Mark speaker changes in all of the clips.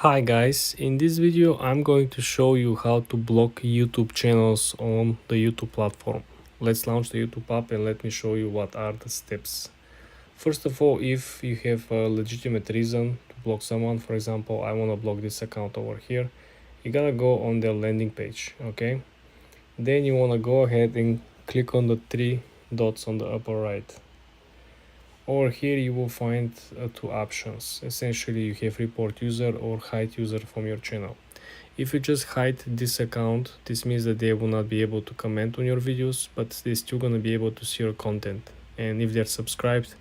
Speaker 1: Hi guys, in this video I'm going to show you how to block YouTube channels on the YouTube platform. Let's launch the YouTube app and let me show you what are the steps. First of all, if you have a legitimate reason to block someone, for example, I want to block this account over here, you gotta go on their landing page, okay? Then you want to go ahead and click on the three dots on the upper right. Over here you will find two options. Essentially you have report user or hide user from your channel. If you just hide this account, this means that they will not be able to comment on your videos, but they're still gonna be able to see your content. And if they're subscribed,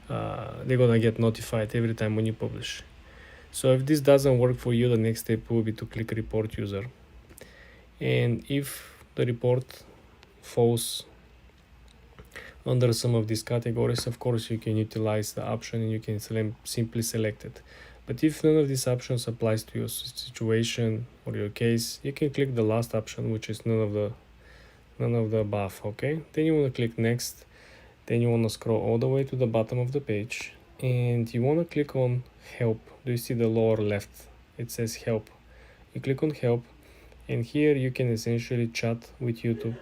Speaker 1: they're gonna get notified every time when you publish. So if this doesn't work for you, the next step will be to click report user. And if the report falls under some of these categories, of course you can utilize the option and you can simply select it. But if none of these options applies to your situation or your case, you can click the last option, which is none of the above. Okay, then you want to click next. Then you want to scroll all the way to the bottom of the page and you want to click on help. Do you see the lower left? It says help. You click on help and here you can essentially chat with YouTube.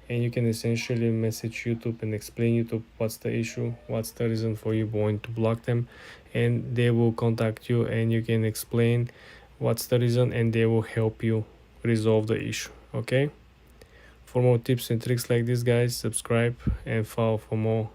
Speaker 1: And you can essentially message YouTube and explain YouTube what's the issue, what's the reason for you going to block them, and they will contact you and you can explain what's the reason and they will help you resolve the issue. Okay, for more tips and tricks like this, guys, subscribe and follow for more.